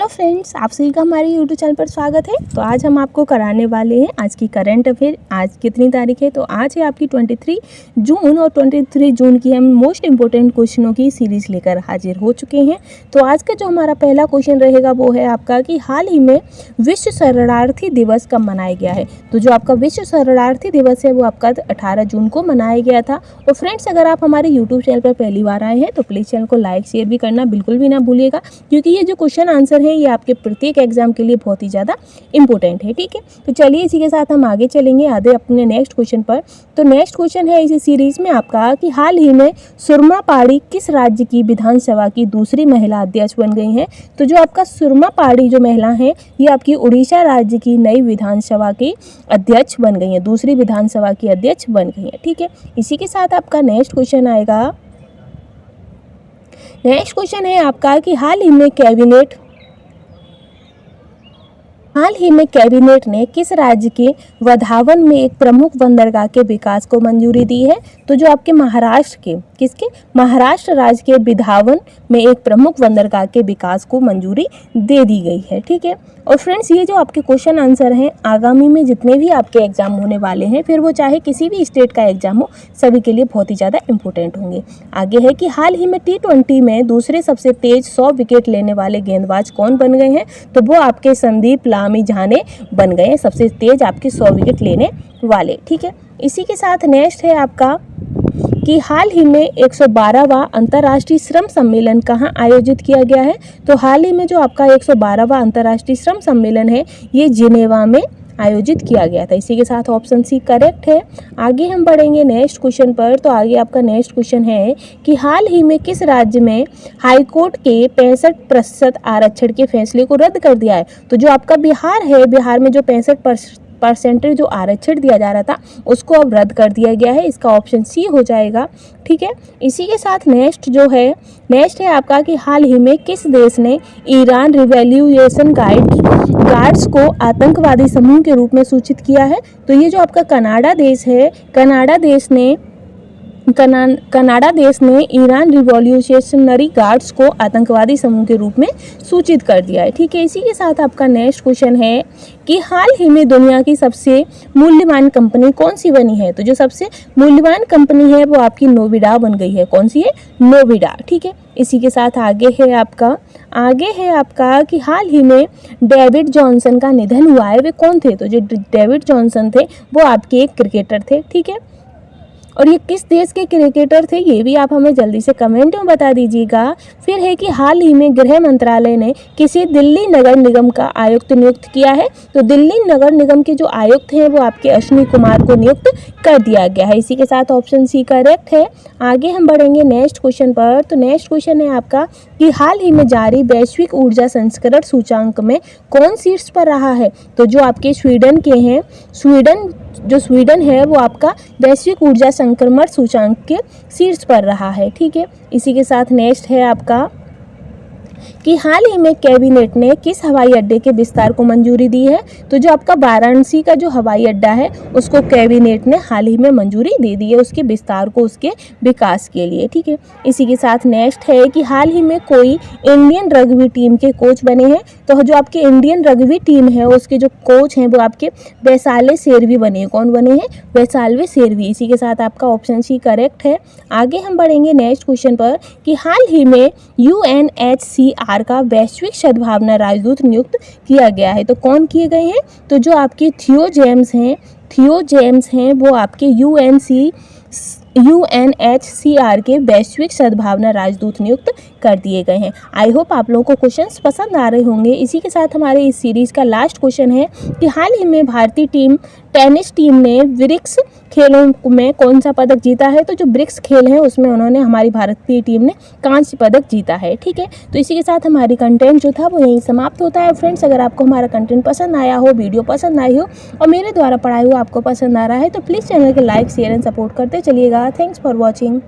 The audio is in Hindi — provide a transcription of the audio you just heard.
हेलो फ्रेंड्स, आप सभी का हमारे यूट्यूब चैनल पर स्वागत है। तो आज हम आपको कराने वाले हैं आज की करंट अफेयर। आज कितनी तारीख है? तो आज है आपकी 23 जून और 23 जून की हम मोस्ट इम्पोर्टेंट क्वेश्चनों की सीरीज़ लेकर हाजिर हो चुके हैं। तो आज का जो हमारा पहला क्वेश्चन रहेगा वो है आपका कि हाल ही में विश्व शरणार्थी दिवस कब मनाया गया है। तो जो आपका विश्व शरणार्थी दिवस है वो आपका 18 जून को मनाया गया था। और फ्रेंड्स, अगर आप हमारे यूट्यूब चैनल पर पहली बार आए हैं तो प्लीज़ चैनल को लाइक शेयर भी करना बिल्कुल भी ना भूलिएगा, क्योंकि ये जो क्वेश्चन आंसर है ये आपके प्रत्येक एग्जाम के लिए बहुत ही ज़्यादा इंपॉर्टेंट है। ठीक है, तो चलिए इसी के साथ हम आगे चलेंगे अपने नेक्स्ट क्वेश्चन पर। तो नेक्स्ट क्वेश्चन है इसी सीरीज में आपका कि हाल ही में सुरमा पहाड़ी किस राज्य की विधानसभा की दूसरी महिला अध्यक्ष बन गई हैं। तो जो आपका सुरमा पहाड़ी जो महिला है ये आपकी उड़ीसा राज्य की नई विधानसभा की अध्यक्ष बन गई है, दूसरी विधानसभा की अध्यक्ष बन गई है। ठीक है, इसी के साथ आपका नेक्स्ट क्वेश्चन आएगा। नेक्स्ट क्वेश्चन है आपका कि हाल ही में कैबिनेट ने किस राज्य के वधावन में एक प्रमुख बंदरगाह के विकास को मंजूरी दी है। तो जो आपके महाराष्ट्र राज्य के विधावन में एक प्रमुख बंदरगाह के विकास को मंजूरी दे दी गई है। ठीक है, और फ्रेंड्स ये जो आपके क्वेश्चन आंसर हैं आगामी में जितने भी आपके एग्जाम होने वाले हैं, फिर वो चाहे किसी भी स्टेट का एग्जाम हो, सभी के लिए बहुत ही ज़्यादा इंपॉर्टेंट होंगे। आगे है कि हाल ही में T20 में दूसरे सबसे तेज 100 विकेट लेने वाले गेंदबाज कौन बन गए हैं। तो वो आपके संदीप लामिछाने बन गए हैं सबसे तेज आपके 100 विकेट लेने वाले। ठीक है, इसी के साथ नेक्स्ट है आपका कि हाल ही में 112वां अंतर्राष्ट्रीय श्रम सम्मेलन कहाँ आयोजित किया गया है। तो हाल ही में जो आपका 112वां अंतर्राष्ट्रीय श्रम सम्मेलन है ये जिनेवा में आयोजित किया गया था। इसी के साथ ऑप्शन सी करेक्ट है। आगे हम बढ़ेंगे नेक्स्ट क्वेश्चन पर। तो आगे आपका नेक्स्ट क्वेश्चन है कि हाल ही में किस राज्य में हाईकोर्ट के 65% आरक्षण के फैसले को रद्द कर दिया है। तो जो आपका बिहार है, बिहार में जो 65% जो आरक्षण दिया जा रहा था उसको अब रद्द कर दिया गया है। इसका ऑप्शन सी हो जाएगा। ठीक है, इसी के साथ नेक्स्ट है आपका कि हाल ही में किस देश ने ईरान रिवॉल्यूशन गार्ड्स को आतंकवादी समूह के रूप में सूचित किया है। तो ये जो आपका कनाडा देश है, कनाडा देश ने ईरान रिवॉल्यूशनरी गार्ड्स को आतंकवादी समूह के रूप में सूचित कर दिया है। ठीक है, इसी के साथ आपका नेक्स्ट क्वेश्चन है कि हाल ही में दुनिया की सबसे मूल्यवान कंपनी कौन सी बनी है। तो जो सबसे मूल्यवान कंपनी है वो आपकी नोविडा बन गई है। कौन सी है? नोविडा। ठीक है, इसी के साथ आगे है आपका कि हाल ही में डेविड जॉनसन का निधन हुआ है। वे कौन थे? तो जो डेविड जॉनसन थे वो आपके एक क्रिकेटर थे। ठीक है, और ये किस देश के क्रिकेटर थे ये भी आप हमें जल्दी से कमेंट में बता दीजिएगा। फिर है कि हाल ही में गृह मंत्रालय ने किसी दिल्ली नगर निगम का आयुक्त नियुक्त किया है। तो दिल्ली नगर निगम के जो आयुक्त हैं वो आपके अश्विनी कुमार को नियुक्त कर दिया गया है। इसी के साथ ऑप्शन सी करेक्ट है। आगे हम बढ़ेंगे नेक्स्ट क्वेश्चन पर। तो नेक्स्ट क्वेश्चन है आपका कि हाल ही में जारी वैश्विक ऊर्जा संस्करण सूचांक में कौन शीर्ष पर रहा है। तो जो आपके स्वीडन के हैं, स्वीडन है वो आपका वैश्विक ऊर्जा संक्रमण सूचांक के शीर्ष पर रहा है। ठीक है, इसी के साथ नेक्स्ट है आपका कि हाल ही में कैबिनेट ने किस हवाई अड्डे के विस्तार को मंजूरी दी है। तो जो आपका वाराणसी का जो हवाई अड्डा है उसको कैबिनेट ने हाल ही में मंजूरी दे दी है, उसके विस्तार को, उसके विकास के लिए। ठीक है, इसी के साथ नेक्स्ट है कि हाल ही में कोई इंडियन रग्बी टीम के कोच बने हैं। तो जो आपके इंडियन रग्बी टीम है उसके जो कोच हैं वो आपके वैशाली शेरवी बने हैं। कौन बने हैं? वैशाली शेरवी। इसी के साथ आपका ऑप्शन सी करेक्ट है। आगे हम बढ़ेंगे नेक्स्ट क्वेश्चन पर कि हाल ही में UNHCR का वैश्विक सद्भावना राजदूत नियुक्त किया गया है। तो कौन किए गए हैं? तो जो आपके थियो जेम्स हैं वो आपके UNHCR के वैश्विक सद्भावना राजदूत नियुक्त कर दिए गए हैं। आई होप आप लोगों को क्वेश्चंस पसंद आ रहे होंगे। इसी के साथ हमारे इस सीरीज़ का लास्ट क्वेश्चन है कि हाल ही में भारतीय टेनिस टीम ने ब्रिक्स खेलों में कौन सा पदक जीता है। तो जो ब्रिक्स खेल हैं उसमें उन्होंने, हमारी भारतीय टीम ने कांस्य पदक जीता है। ठीक है, तो इसी के साथ हमारी कंटेंट जो था वो यहीं समाप्त होता है। फ्रेंड्स, अगर आपको हमारा कंटेंट पसंद आया हो, वीडियो पसंद आई हो और मेरे द्वारा पढ़ाई हुआ आपको पसंद आ रहा है तो प्लीज़ चैनल को लाइक शेयर एंड सपोर्ट करते चलिएगा। Thanks for watching.